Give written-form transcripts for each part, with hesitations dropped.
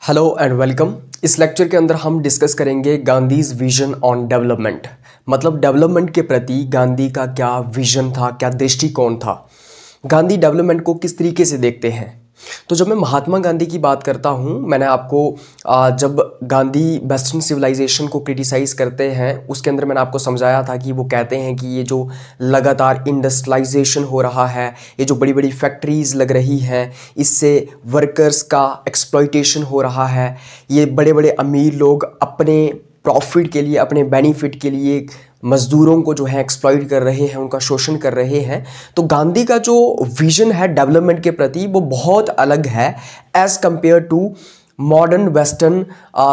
Hello and welcome. इस lecture के अंदर हम डिस्कस करेंगे गांधीज विजन ऑन डेवलपमेंट। मतलब डेवलपमेंट के प्रति गांधी का क्या विजन था, क्या दृष्टिकोण था, गांधी डेवलपमेंट को किस तरीके से देखते हैं। तो जब मैं महात्मा गांधी की बात करता हूँ, मैंने आपको जब गांधी वेस्टर्न सिविलाइजेशन को क्रिटिसाइज़ करते हैं उसके अंदर मैंने आपको समझाया था कि वो कहते हैं कि ये जो लगातार इंडस्ट्रियलाइजेशन हो रहा है, ये जो बड़ी बड़ी फैक्ट्रीज़ लग रही हैं, इससे वर्कर्स का एक्सप्लॉइटेशन हो रहा है। ये बड़े बड़े अमीर लोग अपने प्रॉफिट के लिए, अपने बेनिफिट के लिए मज़दूरों को जो है एक्सप्लॉइट कर रहे हैं, उनका शोषण कर रहे हैं। तो गांधी का जो विजन है डेवलपमेंट के प्रति वो बहुत अलग है as compared to modern western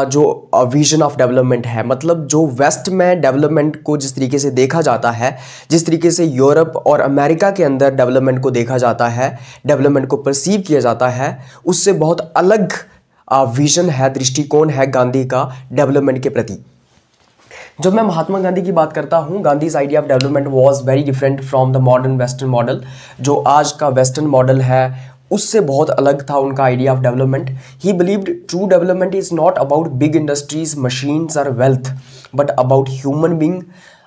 जो विजन ऑफ डेवलपमेंट है। मतलब जो वेस्ट में डेवलपमेंट को जिस तरीके से देखा जाता है, जिस तरीके से यूरोप और अमेरिका के अंदर डेवलपमेंट को देखा जाता है, डेवलपमेंट को परसीव किया जाता है, उससे बहुत अलग विजन है, दृष्टिकोण है गांधी का डेवलपमेंट के प्रति। जब मैं महात्मा गांधी की बात करता हूँ, Gandhi's idea of development was very different from the modern western model. जो आज का वेस्टर्न मॉडल है उससे बहुत अलग था उनका idea of development. He believed true development is not about big industries, machines और wealth, but about human being,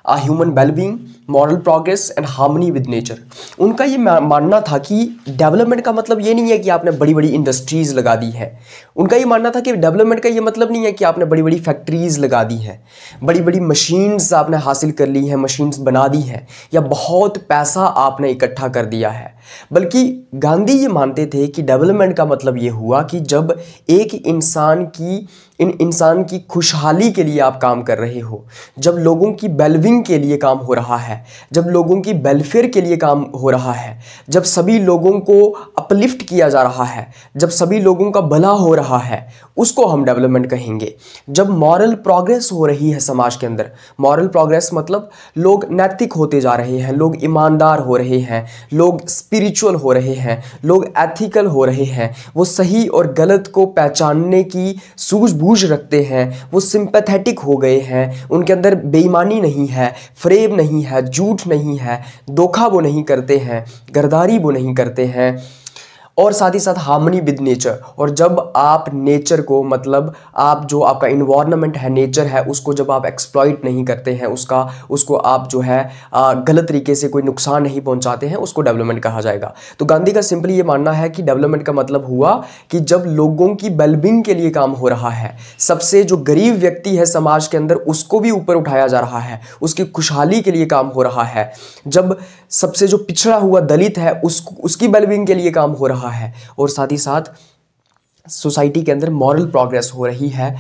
human wellbeing, moral progress and harmony with nature. उनका ये मानना था कि डेवलपमेंट का मतलब ये नहीं है कि आपने बड़ी बड़ी इंडस्ट्रीज़ लगा दी है। उनका ये मानना था कि डेवलपमेंट का ये मतलब नहीं है कि आपने बड़ी बड़ी फैक्ट्रीज़ लगा दी हैं, बड़ी बड़ी मशीन्स आपने हासिल कर ली हैं, मशीन्स बना दी हैं, या बहुत पैसा आपने इकट्ठा कर दिया है। बल्कि गांधी ये मानते थे कि डेवलपमेंट का मतलब ये हुआ कि जब एक इंसान की खुशहाली के लिए आप काम कर रहे हो, जब लोगों की वेलबींग के लिए काम हो रहा है, जब लोगों की वेलफेयर के लिए काम हो रहा है, जब सभी लोगों को अपलिफ्ट किया जा रहा है, जब सभी लोगों का भला हो रहा है, उसको हम डेवलपमेंट कहेंगे। जब मॉरल प्रोग्रेस हो रही है समाज के अंदर, मॉरल प्रोग्रेस मतलब लोग नैतिक होते जा रहे हैं, लोग ईमानदार हो रहे हैं, लोग स्पिरिचुअल हो रहे हैं, लोग एथिकल हो रहे हैं, वो सही और गलत को पहचानने की सूझबूझ रखते हैं, वो सिंपैथेटिक हो गए हैं, उनके अंदर बेईमानी नहीं है, फ्रेब नहीं है, झूठ नहीं है, धोखा वो नहीं करते हैं, गद्दारी वो नहीं करते हैं, और साथ ही साथ हार्मनी विद नेचर। और जब आप नेचर को, मतलब आप जो आपका इन्वायरमेंट है, नेचर है, उसको जब आप एक्सप्लॉइट नहीं करते हैं, उसको आप जो है गलत तरीके से कोई नुकसान नहीं पहुंचाते हैं, उसको डेवलपमेंट कहा जाएगा। तो गांधी का सिंपली ये मानना है कि डेवलपमेंट का मतलब हुआ कि जब लोगों की वेलबींग के लिए काम हो रहा है, सबसे जो गरीब व्यक्ति है समाज के अंदर उसको भी ऊपर उठाया जा रहा है, उसकी खुशहाली के लिए काम हो रहा है, जब सबसे जो पिछड़ा हुआ दलित है उसकी वेलबींग के लिए काम हो रहा है, और साथ ही साथ सोसाइटी के अंदर मॉरल प्रोग्रेस हो रही है।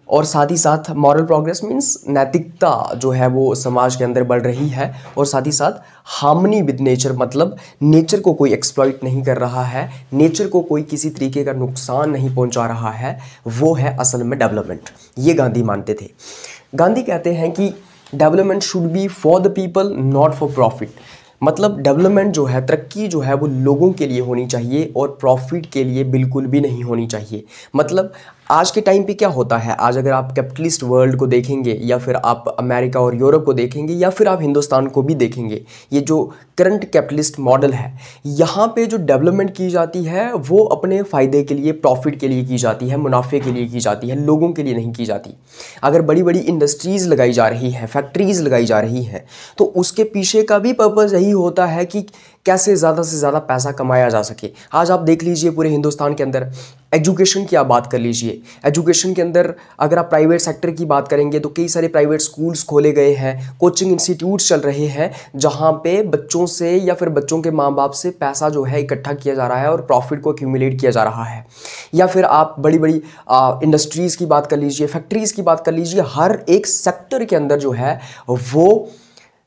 और साथ ही साथ मॉरल प्रोग्रेस मीन्स नैतिकता जो है वो समाज के अंदर बढ़ रही है, और साथ ही साथ हार्मनी विद नेचर, मतलब नेचर को कोई एक्सप्लॉइट नहीं कर रहा है, नेचर को कोई किसी तरीके का नुकसान नहीं पहुंचा रहा है, वो है असल में डेवलपमेंट। ये गांधी मानते थे। गांधी कहते हैं कि development should be for the people, not for profit. मतलब डेवलपमेंट जो है, तरक्की जो है वो लोगों के लिए होनी चाहिए और प्रॉफिट के लिए बिल्कुल भी नहीं होनी चाहिए। मतलब आज के टाइम पे क्या होता है, आज अगर आप कैपिटलिस्ट वर्ल्ड को देखेंगे, या फिर आप अमेरिका और यूरोप को देखेंगे, या फिर आप हिंदुस्तान को भी देखेंगे, ये जो करंट कैपिटलिस्ट मॉडल है, यहाँ पे जो डेवलपमेंट की जाती है वो अपने फ़ायदे के लिए, प्रॉफिट के लिए की जाती है, मुनाफे के लिए की जाती है, लोगों के लिए नहीं की जाती। अगर बड़ी बड़ी इंडस्ट्रीज़ लगाई जा रही हैं, फैक्ट्रीज़ लगाई जा रही हैं, तो उसके पीछे का भी पर्पज़ यही होता है कि कैसे ज़्यादा से ज़्यादा पैसा कमाया जा सके। आज आप देख लीजिए पूरे हिंदुस्तान के अंदर एजुकेशन की आप बात कर लीजिए, एजुकेशन के अंदर अगर आप प्राइवेट सेक्टर की बात करेंगे तो कई सारे प्राइवेट स्कूल्स खोले गए हैं, कोचिंग इंस्टीट्यूट्स चल रहे हैं, जहां पे बच्चों से या फिर बच्चों के माँ बाप से पैसा जो है इकट्ठा किया जा रहा है और प्रॉफिट को एक्यूमुलेट किया जा रहा है। या फिर आप बड़ी बड़ी इंडस्ट्रीज़ की बात कर लीजिए, फैक्ट्रीज़ की बात कर लीजिए, हर एक सेक्टर के अंदर जो है वो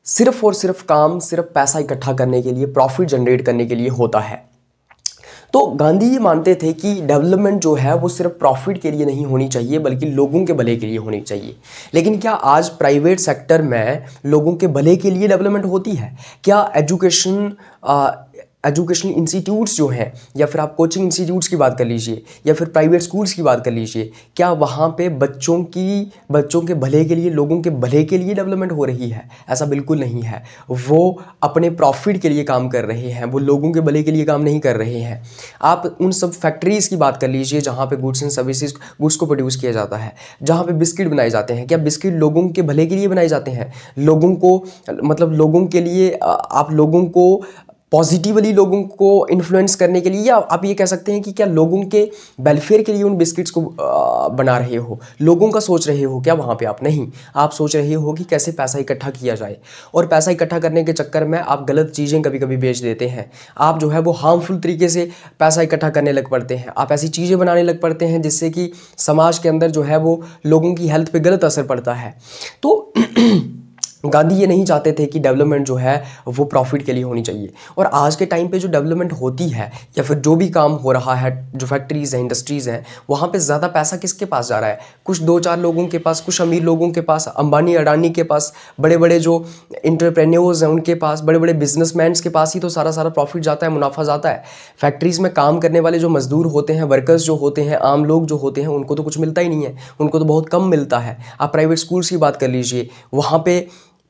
सिर्फ और सिर्फ काम, सिर्फ पैसा इकट्ठा करने के लिए, प्रॉफिट जनरेट करने के लिए होता है। तो गांधी ये मानते थे कि डेवलपमेंट जो है वो सिर्फ प्रॉफिट के लिए नहीं होनी चाहिए, बल्कि लोगों के भले के लिए होनी चाहिए। लेकिन क्या आज प्राइवेट सेक्टर में लोगों के भले के लिए डेवलपमेंट होती है? क्या एजुकेशन एजुकेशनल इंस्टीट्यूट्स जो हैं, या फिर आप कोचिंग इंस्टीट्यूट्स की बात कर लीजिए, या फिर प्राइवेट स्कूल्स की बात कर लीजिए, क्या वहाँ पे बच्चों के भले के लिए, लोगों के भले के लिए डेवलपमेंट हो रही है? ऐसा बिल्कुल नहीं है। वो अपने प्रॉफिट के लिए काम कर रहे हैं, वो लोगों के भले के लिए काम नहीं कर रहे हैं। आप उन सब फैक्ट्रीज़ की बात कर लीजिए जहाँ पे गुड्स एंड सर्विसेज, गुड्स को प्रोड्यूस किया जाता है, जहाँ पे बिस्किट बनाए जाते हैं। क्या बिस्किट लोगों के भले के लिए बनाए जाते हैं? लोगों को, मतलब लोगों के लिए, आप लोगों को पॉजिटिवली, लोगों को इन्फ्लुएंस करने के लिए, या आप ये कह सकते हैं कि क्या लोगों के वेलफेयर के लिए उन बिस्किट्स को बना रहे हो, लोगों का सोच रहे हो क्या वहाँ पे आप? नहीं, आप सोच रहे हो कि कैसे पैसा इकट्ठा किया जाए, और पैसा इकट्ठा करने के चक्कर में आप गलत चीज़ें कभी कभी बेच देते हैं। आप जो है वो हार्मफुल तरीके से पैसा इकट्ठा करने लग पड़ते हैं, आप ऐसी चीज़ें बनाने लग पड़ते हैं जिससे कि समाज के अंदर जो है वो लोगों की हेल्थ पे गलत असर पड़ता है। तो गांधी ये नहीं चाहते थे कि डेवलपमेंट जो है वो प्रॉफिट के लिए होनी चाहिए। और आज के टाइम पे जो डेवलपमेंट होती है, या फिर जो भी काम हो रहा है, जो फैक्ट्रीज़ हैं, इंडस्ट्रीज़ हैं, वहाँ पे ज़्यादा पैसा किसके पास जा रहा है? कुछ 2-4 लोगों के पास, कुछ अमीर लोगों के पास, अंबानी अडानी के पास, बड़े बड़े जो एंटरप्रेन्योर्स हैं उनके पास, बड़े बड़े बिजनेसमैन्स के पास ही तो सारा प्रॉफिट जाता है, मुनाफा जाता है। फैक्ट्रीज़ में काम करने वाले जो मजदूर होते हैं, वर्कर्स जो होते हैं, आम लोग जो होते हैं, उनको तो कुछ मिलता ही नहीं है, उनको तो बहुत कम मिलता है। आप प्राइवेट स्कूल्स की बात कर लीजिए, वहाँ पे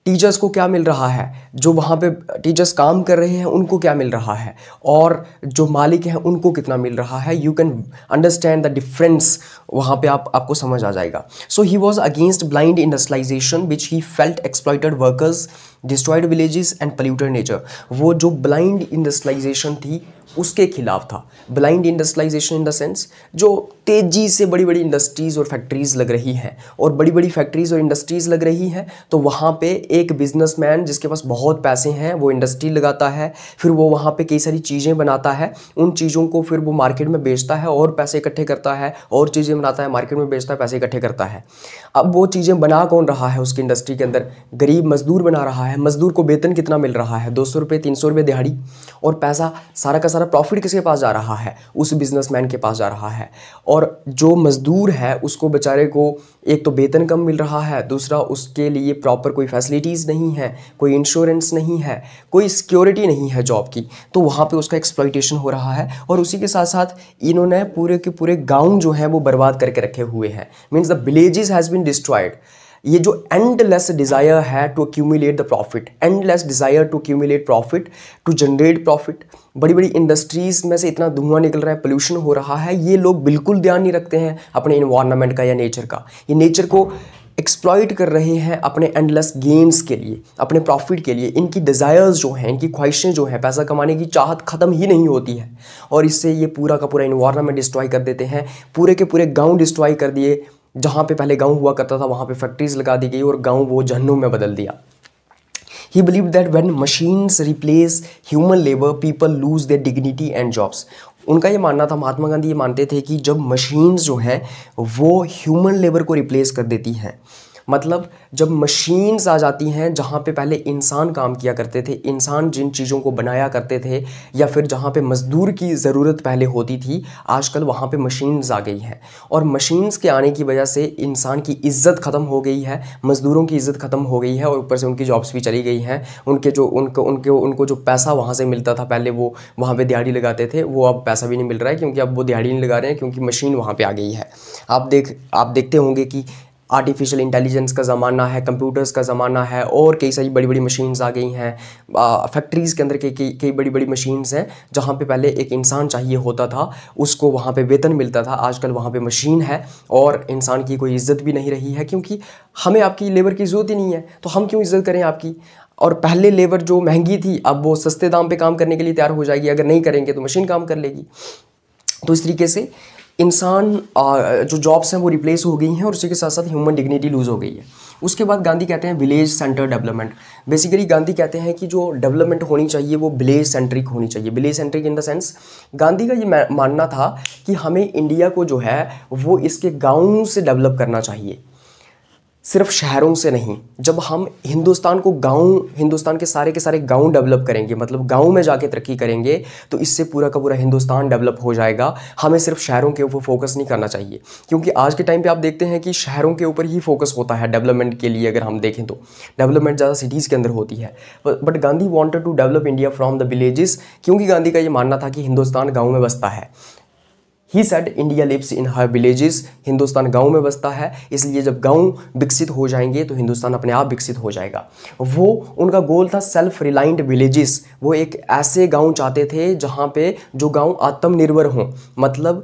टीचर्स को क्या मिल रहा है, जो वहाँ पे टीचर्स काम कर रहे हैं उनको क्या मिल रहा है, और जो मालिक हैं उनको कितना मिल रहा है। You can understand the difference, वहाँ पे आपको समझ आ जाएगा। So he was against blind industrialisation which he felt exploited workers, destroyed villages and polluted nature. वो जो ब्लाइंड इंडस्ट्रियलाइजेशन थी उसके खिलाफ था। Blind industrialisation in the sense, जो तेज़ी से बड़ी बड़ी इंडस्ट्रीज़ और फैक्ट्रीज़ लग रही हैं, और बड़ी बड़ी फैक्ट्रीज़ और इंडस्ट्रीज़ लग रही हैं, तो वहाँ पे एक बिजनेसमैन जिसके पास बहुत पैसे हैं वो इंडस्ट्री लगाता है, फिर वो वहाँ पे कई सारी चीज़ें बनाता है, उन चीज़ों को फिर वो मार्केट में बेचता है और पैसे इकट्ठे करता है, और चीज़ें बनाता है, मार्केट में बेचता है, पैसे इकट्ठे करता है। अब वो चीज़ें बना कौन रहा है उसकी इंडस्ट्री के अंदर? गरीब मजदूर बना रहा है। मजदूर को वेतन कितना मिल रहा है? 200 रुपये, 300 रुपये दिहाड़ी। और पैसा सारा का सारा प्रॉफिट किसके पास जा रहा है? उस बिजनेसमैन के पास जा रहा है। और जो मजदूर है उसको बेचारे को एक तो वेतन कम मिल रहा है, दूसरा उसके लिए प्रॉपर कोई फैसिलिटीज़ नहीं है, कोई इंश्योरेंस नहीं है, कोई सिक्योरिटी नहीं है जॉब की, तो वहाँ पे उसका एक्सप्लॉइटेशन हो रहा है। और उसी के साथ साथ इन्होंने पूरे के पूरे गाँव जो हैं वो बर्बाद करके रखे हुए हैं। Means the villages has been destroyed. ये जो एंडलेस डिज़ायर है to accumulate the profit, endless desire to accumulate profit, to generate profit, बड़ी बड़ी इंडस्ट्रीज़ में से इतना धुआं निकल रहा है, पोल्यूशन हो रहा है, ये लोग बिल्कुल ध्यान नहीं रखते हैं अपने इन्वायरमेंट का या नेचर का। ये नेचर को एक्सप्लॉइट कर रहे हैं अपने एंडलेस गेन्स के लिए, अपने प्रॉफिट के लिए। इनकी डिज़ायर्स जो हैं, इनकी ख्वाहिशें जो हैं, पैसा कमाने की चाहत ख़त्म ही नहीं होती है, और इससे ये पूरा का पूरा इन्वायरमेंट डिस्ट्रॉय कर देते हैं। पूरे के पूरे गाँव डिस्ट्रॉय कर दिए, जहाँ पे पहले गांव हुआ करता था वहाँ पे फैक्ट्रीज लगा दी गई और गांव वो जहन्नुम में बदल दिया। He believed that when machines replace human labor, people lose their dignity and jobs. उनका ये मानना था, महात्मा गांधी ये मानते थे कि जब मशीन्स जो हैं वो ह्यूमन लेबर को रिप्लेस कर देती हैं, मतलब जब मशीन्स आ जाती हैं जहाँ पे पहले इंसान काम किया करते थे, इंसान जिन चीज़ों को बनाया करते थे, या फिर जहाँ पे मज़दूर की ज़रूरत पहले होती थी, आजकल वहाँ पे मशीन्स आ गई हैं। और मशीन्स के आने की वजह से इंसान की इज़्ज़त ख़त्म हो गई है, मज़दूरों की इज़्ज़त ख़त्म हो गई है, और ऊपर से उनकी जॉब्स भी चली गई हैं। उनको जो पैसा वहाँ से मिलता था, पहले वो वहाँ पर दिहाड़ी लगाते थे, वो अब पैसा भी नहीं मिल रहा है, क्योंकि अब वो दिहाड़ी नहीं लगा रहे हैं, क्योंकि मशीन वहाँ पर आ गई है। आप देखते होंगे कि आर्टिफिशियल इंटेलिजेंस का ज़माना है, कंप्यूटर्स का ज़माना है, और कई सारी बड़ी बड़ी मशीन्स आ गई हैं। फैक्ट्रीज़ के अंदर कई बड़ी बड़ी मशीन्स हैं, जहाँ पे पहले एक इंसान चाहिए होता था, उसको वहाँ पे वेतन मिलता था, आजकल वहाँ पे मशीन है, और इंसान की कोई इज़्ज़त भी नहीं रही है, क्योंकि हमें आपकी लेबर की ज़रूरत ही नहीं है, तो हम क्यों इज़्ज़त करें आपकी। और पहले लेबर जो महंगी थी, अब वो सस्ते दाम पे काम करने के लिए तैयार हो जाएगी, अगर नहीं करेंगे तो मशीन काम कर लेगी। तो इस तरीके से इंसान जो जॉब्स हैं वो रिप्लेस हो गई हैं, और उसी के साथ साथ ह्यूमन डिग्निटी लूज़ हो गई है। उसके बाद गांधी कहते हैं village centre development. Basically Gandhi कहते हैं कि जो डेवलपमेंट होनी चाहिए वो विलेज सेंट्रिक होनी चाहिए। Village centric in the sense, Gandhi का ये मानना था कि हमें इंडिया को जो है वो इसके गाँव से डेवलप करना चाहिए। सिर्फ शहरों से नहीं। जब हम हिंदुस्तान के सारे गांव डेवलप करेंगे, मतलब गांव में जाके तरक्की करेंगे, तो इससे पूरा का पूरा हिंदुस्तान डेवलप हो जाएगा। हमें सिर्फ शहरों के ऊपर फोकस नहीं करना चाहिए, क्योंकि आज के टाइम पे आप देखते हैं कि शहरों के ऊपर ही फोकस होता है डेवलपमेंट के लिए। अगर हम देखें तो डेवलपमेंट ज़्यादा सिटीज़ के अंदर होती है, but Gandhi wanted to develop India from the villages, क्योंकि गांधी का ये मानना था कि हिंदुस्तान गाँव में बसता है। He said India lives in her villages, Hindustan गांव में बसता है, इसलिए जब गांव विकसित हो जाएंगे तो हिंदुस्तान अपने आप विकसित हो जाएगा। वो उनका गोल था सेल्फ रिलायंट विलेजेस। वो एक ऐसे गांव चाहते थे जहां पे जो गांव आत्मनिर्भर हों, मतलब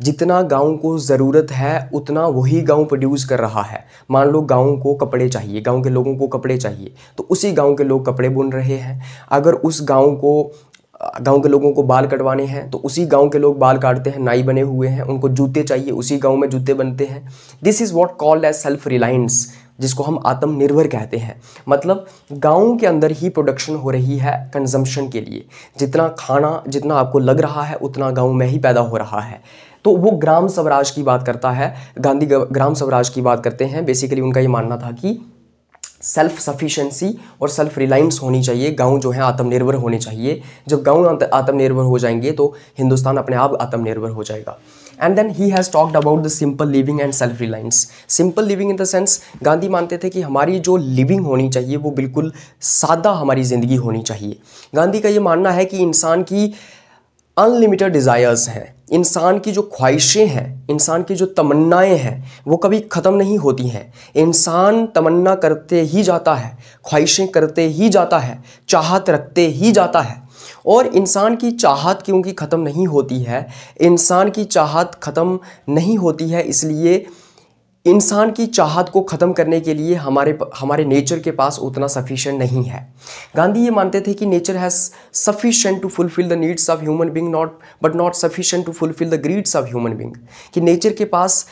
जितना गांव को ज़रूरत है उतना वही गांव प्रोड्यूस कर रहा है। मान लो गांव को कपड़े चाहिए, गांव के लोगों को कपड़े चाहिए, तो उसी गांव के लोग कपड़े बुन रहे हैं। अगर उस गांव के लोगों को बाल कटवाने हैं तो उसी गांव के लोग बाल काटते हैं, नाई बने हुए हैं। उनको जूते चाहिए, उसी गांव में जूते बनते हैं। This is what called as self reliance, जिसको हम आत्मनिर्भर कहते हैं। मतलब गांव के अंदर ही प्रोडक्शन हो रही है कंजम्पशन के लिए। जितना खाना जितना आपको लग रहा है उतना गांव में ही पैदा हो रहा है। तो वो ग्राम स्वराज की बात करता है, गांधी ग्राम स्वराज की बात करते हैं। बेसिकली उनका ये मानना था कि सेल्फ सफिशेंसी और सेल्फ रिलायंस होनी चाहिए, गांव जो है आत्मनिर्भर होने चाहिए। जब गांव आत्मनिर्भर हो जाएंगे तो हिंदुस्तान अपने आप आत्मनिर्भर हो जाएगा। And then he has talked about the simple living and self reliance. Simple living in the sense, Gandhi मानते थे कि हमारी जो लिविंग होनी चाहिए वो बिल्कुल सादा हमारी ज़िंदगी होनी चाहिए। गांधी का ये मानना है कि इंसान की अनलिमिटेड डिज़ायर्स हैं, इंसान की जो ख्वाहिशें हैं, इंसान की जो तमन्नाएं हैं, वो कभी ख़त्म नहीं होती हैं। इंसान तमन्ना करते ही जाता है, ख्वाहिशें करते ही जाता है, चाहत रखते ही जाता है। और इंसान की चाहत क्योंकि ख़त्म नहीं होती है, इंसान की चाहत ख़त्म नहीं होती है, इसलिए इंसान की चाहत को ख़त्म करने के लिए हमारे नेचर के पास उतना सफिशिएंट नहीं है। गांधी ये मानते थे कि nature has sufficient to fulfil the needs of human being but not sufficient to fulfil the greeds of human being. कि नेचर के पास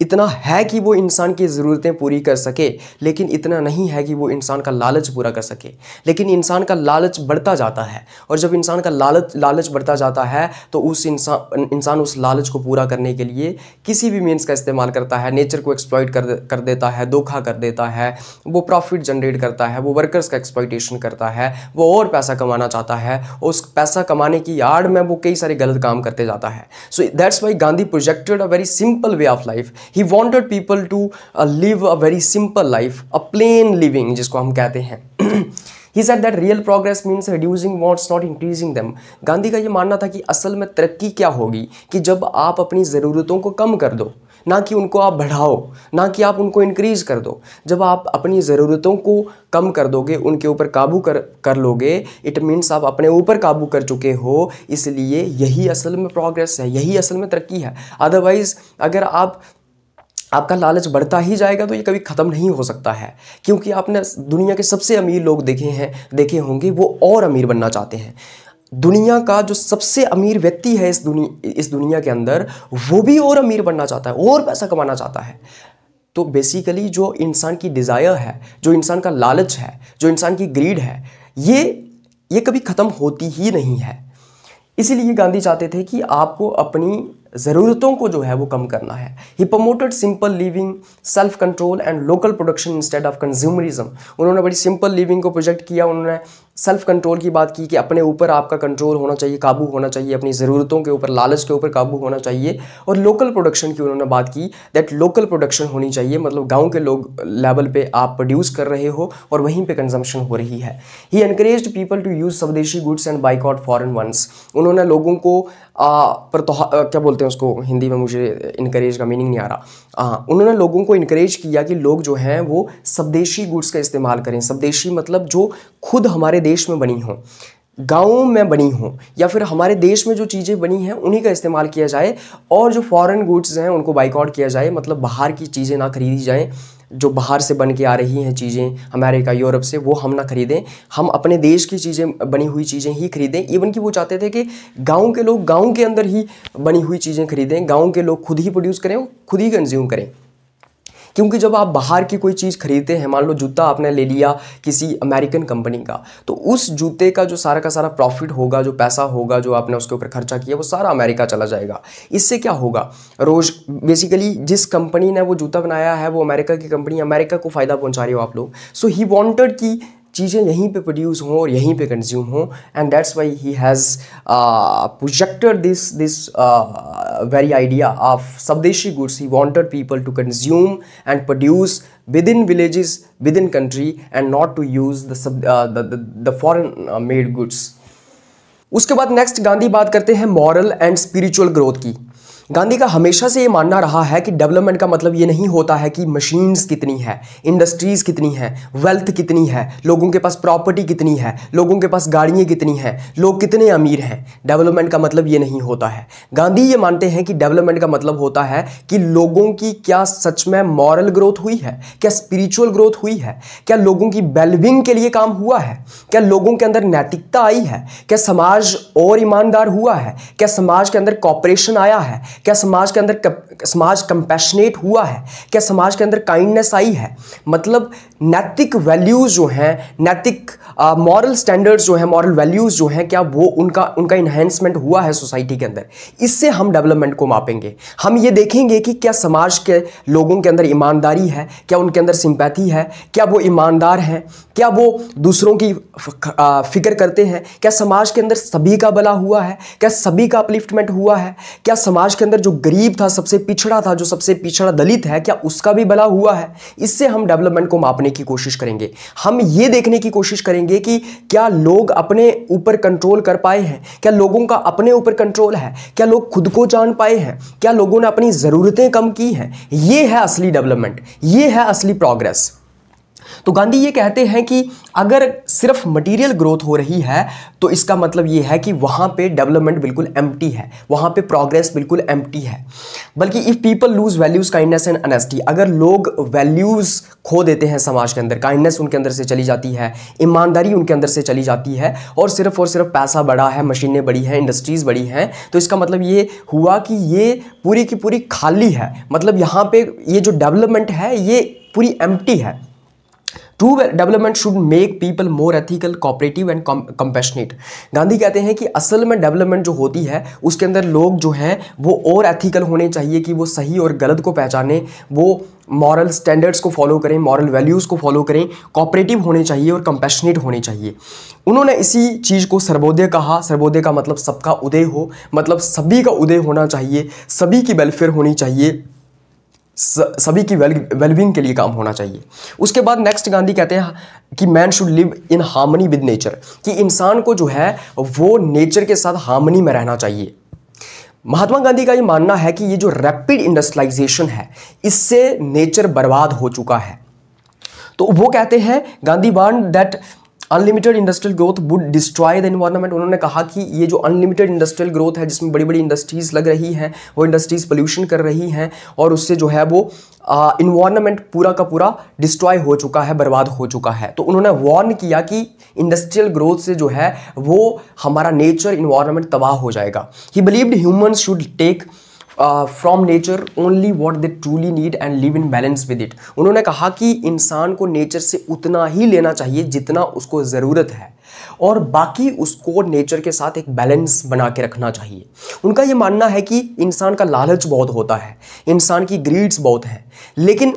इतना है कि वो इंसान की ज़रूरतें पूरी कर सके, लेकिन इतना नहीं है कि वो इंसान का लालच पूरा कर सके। लेकिन इंसान का लालच बढ़ता जाता है, और जब इंसान का लालच बढ़ता जाता है तो इंसान उस लालच को पूरा करने के लिए किसी भी मीन्स का इस्तेमाल करता है। नेचर को एक्सप्लॉइट कर देता है, धोखा कर देता है, वो प्रॉफिट जनरेट करता है, वो वर्कर्स का एक्सप्लॉइटेशन करता है, वो और पैसा कमाना चाहता है। उस पैसा कमाने की आड़ में वो कई सारे गलत काम करते जाता है। So that's why Gandhi projected a very simple way of life. He wanted people to live a very simple life, a plain living, जिसको हम कहते हैं। He said that real progress means reducing wants, not increasing them. Gandhi का ये मानना था कि असल में तरक्की क्या होगी कि जब आप अपनी ज़रूरतों को कम कर दो, ना कि उनको आप बढ़ाओ, ना कि आप उनको इंक्रीज़ कर दो। जब आप अपनी ज़रूरतों को कम कर दोगे, उनके ऊपर काबू कर लोगे, इट मीन्स आप अपने ऊपर काबू कर चुके हो। इसलिए यही असल में प्रोग्रेस है, यही असल में तरक्की है। अदरवाइज़ अगर आपका लालच बढ़ता ही जाएगा तो ये कभी ख़त्म नहीं हो सकता है। क्योंकि आपने दुनिया के सबसे अमीर लोग देखे होंगे, वो और अमीर बनना चाहते हैं। दुनिया का जो सबसे अमीर व्यक्ति है इस दुनिया के अंदर, वो भी और अमीर बनना चाहता है, और पैसा कमाना चाहता है। तो बेसिकली जो इंसान की डिज़ायर है, जो इंसान का लालच है, जो इंसान की ग्रीड है, ये कभी ख़त्म होती ही नहीं है। इसीलिए गांधी चाहते थे कि आपको अपनी ज़रूरतों को जो है वो कम करना है। He promoted simple living, self control and local production instead of consumerism. उन्होंने बड़ी सिंपल लिविंग को प्रोजेक्ट किया। उन्होंने सेल्फ कंट्रोल की बात की कि अपने ऊपर आपका कंट्रोल होना चाहिए, काबू होना चाहिए, अपनी ज़रूरतों के ऊपर, लालच के ऊपर काबू होना चाहिए। और लोकल प्रोडक्शन की उन्होंने बात की, दैट लोकल प्रोडक्शन होनी चाहिए, मतलब गाँव के लोग लेवल पे आप प्रोड्यूस कर रहे हो और वहीं पे कंजम्पशन हो रही है। He encouraged people to use swadeshi goods and boycott foreign ones. उन्होंने लोगों को क्या बोलते हैं उसको हिंदी में, मुझे इनकरेज का मीनिंग नहीं आ रहा। उन्होंने लोगों को इनकरेज किया कि लोग जो हैं वो स्वदेशी गुड्स का इस्तेमाल करें। स्वदेशी मतलब जो खुद हमारे देश में बनी हों, गाँव में बनी हों, या फिर हमारे देश में जो चीज़ें बनी हैं उन्हीं का इस्तेमाल किया जाए। और जो फॉरेन गुड्स हैं उनको बाइकआउट किया जाए, मतलब बाहर की चीज़ें ना खरीदी जाएँ। जो बाहर से बन के आ रही हैं चीज़ें, अमेरिका, यूरोप से, वो हम ना खरीदें। हम अपने देश की चीज़ें, बनी हुई चीज़ें ही खरीदें। इवन कि वो चाहते थे कि गांव के लोग गांव के अंदर ही बनी हुई चीज़ें खरीदें, गांव के लोग खुद ही प्रोड्यूस करें, खुद ही कंज्यूम करें। क्योंकि जब आप बाहर की कोई चीज़ खरीदते हैं, मान लो जूता आपने ले लिया किसी अमेरिकन कंपनी का, तो उस जूते का जो सारा का सारा प्रॉफिट होगा, जो पैसा होगा, जो आपने उसके ऊपर खर्चा किया, वो सारा अमेरिका चला जाएगा। इससे क्या होगा, रोज बेसिकली जिस कंपनी ने वो जूता बनाया है वो अमेरिका की कंपनी, अमेरिका को फ़ायदा पहुंचा रही हो आप लोग। सो ही वांटेड कि चीज़ें यहीं पे प्रोड्यूस हों और यहीं पे कंज्यूम हों, and that's why he has projected this very idea of swadeshi goods. He wanted people to consume and produce within villages, within country, and not to use the foreign made goods. उसके बाद next Gandhi बात करते हैं moral and spiritual growth की। गांधी का हमेशा से ये मानना रहा है कि डेवलपमेंट का मतलब ये नहीं होता है कि मशीन्स कितनी है, इंडस्ट्रीज कितनी है, वेल्थ कितनी है, लोगों के पास प्रॉपर्टी कितनी है, लोगों के पास गाड़ियाँ कितनी हैं, लोग कितने अमीर हैं। डेवलपमेंट का मतलब ये नहीं होता है। गांधी ये मानते हैं कि डेवलपमेंट का मतलब होता है कि लोगों की क्या सच में मॉरल ग्रोथ हुई है, क्या स्पिरिचुअल ग्रोथ हुई है, क्या लोगों की वेलबींग के लिए काम हुआ है, क्या लोगों के अंदर नैतिकता आई है, क्या समाज और ईमानदार हुआ है, क्या समाज के अंदर कॉपरेशन आया है, क्या समाज के अंदर समाज कंपैशनेट हुआ है, क्या समाज के अंदर काइंडनेस आई है। मतलब नैतिक वैल्यूज जो हैं, नैतिक मॉरल स्टैंडर्ड्स जो हैं, मॉरल वैल्यूज जो हैं, क्या वो उनका इन्हेंसमेंट हुआ है सोसाइटी के अंदर। इससे हम डेवलपमेंट को मापेंगे। हम ये देखेंगे कि क्या समाज के लोगों के अंदर ईमानदारी है, क्या उनके अंदर सिंपैथी है, क्या वो ईमानदार हैं, क्या वो दूसरों की फिक्र करते हैं, क्या समाज के अंदर सभी का भला हुआ है, क्या सभी का अपलिफ्टमेंट हुआ है, क्या समाज के अंदर जो गरीब था, सबसे पिछड़ा था, जो सबसे पिछड़ा दलित है, क्या उसका भी भला हुआ है। इससे हम डेवलपमेंट को मापने की कोशिश करेंगे। हम ये देखने की कोशिश करेंगे कि क्या लोग अपने ऊपर कंट्रोल कर पाए हैं, क्या लोगों का अपने ऊपर कंट्रोल है, क्या लोग खुद को जान पाए हैं, क्या लोगों ने अपनी ज़रूरतें कम की हैं। ये है असली डेवलपमेंट, ये है असली प्रोग्रेस। तो गांधी ये कहते हैं कि अगर सिर्फ मटेरियल ग्रोथ हो रही है तो इसका मतलब ये है कि वहाँ पे डेवलपमेंट बिल्कुल एम्प्टी है, वहाँ पे प्रोग्रेस बिल्कुल एम्प्टी है। बल्कि if people lose values, kindness and honesty, अगर लोग वैल्यूज़ खो देते हैं समाज के अंदर, काइंडनेस उनके अंदर से चली जाती है, ईमानदारी उनके अंदर से चली जाती है, और सिर्फ पैसा बड़ा है, मशीनें बड़ी हैं, इंडस्ट्रीज़ बड़ी हैं, तो इसका मतलब ये हुआ कि ये पूरी की पूरी खाली है। मतलब यहाँ पे ये जो डेवलपमेंट है ये पूरी एम्प्टी है। True development should make people more ethical, cooperative and compassionate. Gandhi कहते हैं कि असल में डेवलपमेंट जो होती है उसके अंदर लोग जो हैं वो और एथिकल होने चाहिए, कि वो सही और गलत को पहचाने, वो मॉरल स्टैंडर्ड्स को फॉलो करें, मॉरल वैल्यूज़ को फॉलो करें, कोऑपरेटिव होने चाहिए और कंपैशनेट होने चाहिए। उन्होंने इसी चीज़ को सर्वोदय कहा। सर्वोदय का मतलब सबका उदय हो, मतलब सभी का उदय होना चाहिए, सभी की वेलफेयर होनी चाहिए, सभी की वेलबींग के लिए काम होना चाहिए। उसके बाद नेक्स्ट गांधी कहते हैं कि man should live in harmony with nature, कि इंसान को जो है वो नेचर के साथ हार्मनी में रहना चाहिए। महात्मा गांधी का ये मानना है कि ये जो रैपिड इंडस्ट्रियलाइजेशन है इससे नेचर बर्बाद हो चुका है। तो वो कहते हैं, Gandhi want that unlimited industrial growth would destroy the environment. उन्होंने कहा कि ये जो अनलिमिटेड इंडस्ट्रियल ग्रोथ है जिसमें बड़ी बड़ी इंडस्ट्रीज़ लग रही हैं, वो इंडस्ट्रीज़ पोल्यूशन कर रही हैं, और उससे जो है वो इन्वायरमेंट पूरा का पूरा डिस्ट्रॉय हो चुका है, बर्बाद हो चुका है। तो उन्होंने वार्न किया कि इंडस्ट्रियल ग्रोथ से जो है वो हमारा नेचर, इन्वायरमेंट तबाह हो जाएगा। He believed humans should take from nature only what they truly need and live in balance with it. उन्होंने कहा कि इंसान को नेचर से उतना ही लेना चाहिए जितना उसको ज़रूरत है, और बाकी उसको नेचर के साथ एक बैलेंस बना के रखना चाहिए। उनका ये मानना है कि इंसान का लालच बहुत होता है, इंसान की ग्रीड्स बहुत हैं, लेकिन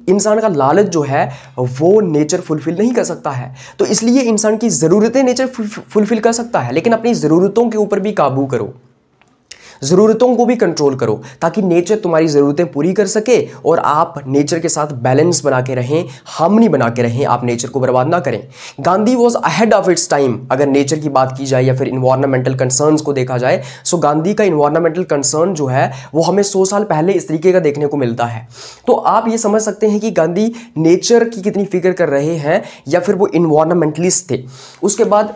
इंसान का लालच जो है वो नेचर फुलफिल नहीं कर सकता है। तो इसलिए इंसान की ज़रूरतें नेचर फुलफिल कर सकता है, लेकिन अपनी ज़रूरतों के ऊपर भी काबू करो, ज़रूरतों को भी कंट्रोल करो, ताकि नेचर तुम्हारी ज़रूरतें पूरी कर सके और आप नेचर के साथ बैलेंस बना के रहें, हार्मनी बना के रहें, आप नेचर को बर्बाद ना करें। Gandhi was ahead of its time. अगर नेचर की बात की जाए या फिर इन्वायरमेंटल कंसर्न्स को देखा जाए, सो गांधी का इन्वायरमेंटल कंसर्न जो है वो हमें 100 साल पहले इस तरीके का देखने को मिलता है। तो आप ये समझ सकते हैं कि गांधी नेचर की कितनी फिक्र कर रहे हैं, या फिर वो इन्वायरमेंटलिस्ट थे। उसके बाद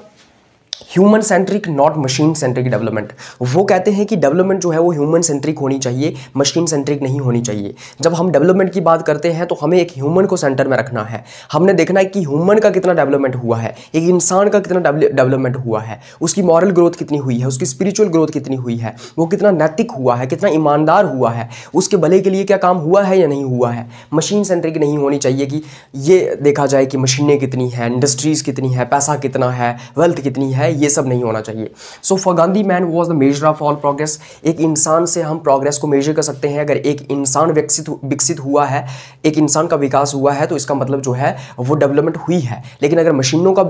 human centric not machine centric development. वो कहते हैं कि डेवलपमेंट जो है वो ह्यूमन सेंट्रिक होनी चाहिए, मशीन सेंट्रिक नहीं होनी चाहिए। जब हम डेवलपमेंट की बात करते हैं तो हमें एक ह्यूमन को सेंटर में रखना है। हमने देखना है कि ह्यूमन का कितना डेवलपमेंट हुआ है, एक इंसान का कितना डेवलपमेंट हुआ है, उसकी मॉरल ग्रोथ कितनी हुई है, उसकी स्पिरिचुअल ग्रोथ कितनी हुई है, वो कितना नैतिक हुआ है, कितना ईमानदार हुआ है, उसके भले के लिए क्या काम हुआ है या नहीं हुआ है। मशीन सेंट्रिक नहीं होनी चाहिए कि ये देखा जाए कि मशीनें कितनी हैं, इंडस्ट्रीज़ कितनी है, पैसा कितना है, वेल्थ कितनी है, ये सब नहीं होना चाहिए। So for Gandhi man was the measure of all progress. एक इंसान से हम प्रोग्रेस को मेजर कर सकते हैं। अगर एक इंसान विकसित हुआ है, एक इंसान का विकास हुआ है, तो इसका मतलब जो है वो डेवलपमेंट हुई है। लेकिन अगर मशीनों का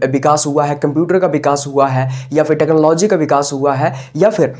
विकास हुआ है, कंप्यूटर का विकास हुआ है, या फिर टेक्नोलॉजी का विकास हुआ है, या फिर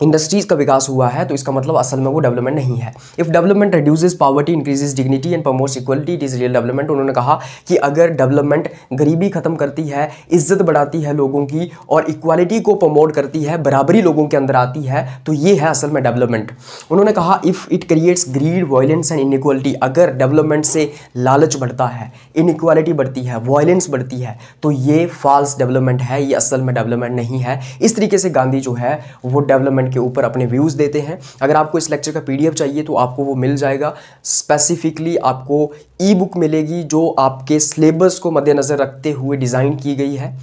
इंडस्ट्रीज़ का विकास हुआ है, तो इसका मतलब असल में वो डेवलपमेंट नहीं है। If development reduces poverty, increases dignity and promotes equality, it is real development. उन्होंने कहा कि अगर डेवलपमेंट गरीबी खत्म करती है, इज्जत बढ़ाती है लोगों की, और इक्वालिटी को प्रमोट करती है, बराबरी लोगों के अंदर आती है, तो ये है असल में डेवलपमेंट। उन्होंने कहा if it creates greed, violence and inequality, अगर डेवलपमेंट से लालच बढ़ता है, इनइक्वालिटी बढ़ती है, वायलेंस बढ़ती है, तो ये फॉल्स डेवलपमेंट है, ये असल में डेवलपमेंट नहीं है। इस तरीके से गांधी जो है वो डेवलपमेंट के ऊपर अपने व्यूज़ देते हैं। अगर आपको इस लेक्चर का पीडीएफ चाहिए तो आपको वो मिल जाएगा। स्पेसिफिकली आपको ई बुक मिलेगी जो आपके सिलेबस को मद्देनज़र रखते हुए डिज़ाइन की गई है।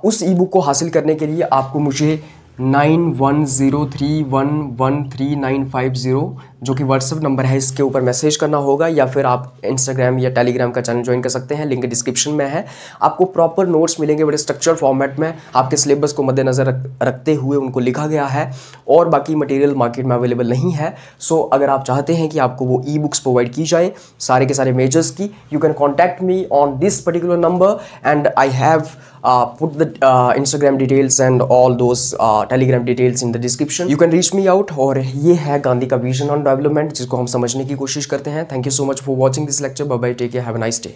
उस ई बुक को हासिल करने के लिए आपको मुझे 9103113950 जो कि व्हाट्सएप नंबर है, इसके ऊपर मैसेज करना होगा, या फिर आप इंस्टाग्राम या टेलीग्राम का चैनल ज्वाइन कर सकते हैं, लिंक डिस्क्रिप्शन में है। आपको प्रॉपर नोट्स मिलेंगे बड़े स्ट्रक्चर फॉर्मेट में, आपके सिलेबस को मद्देनज़र रखते हुए उनको लिखा गया है, और बाकी मटेरियल मार्केट में अवेलेबल नहीं है। सो अगर आप चाहते हैं कि आपको वो ई बुक्स प्रोवाइड की जाए सारे के सारे मेजर्स की, you can contact me on this particular number and I have put the Instagram details and all those Telegram details in the description. You can reach me out। और ये है गांधी का विजन ऑन डेवलपमेंट जिसको हम समझने की कोशिश करते हैं। Thank you so much for watching this lecture. Bye bye, take care, have a nice day.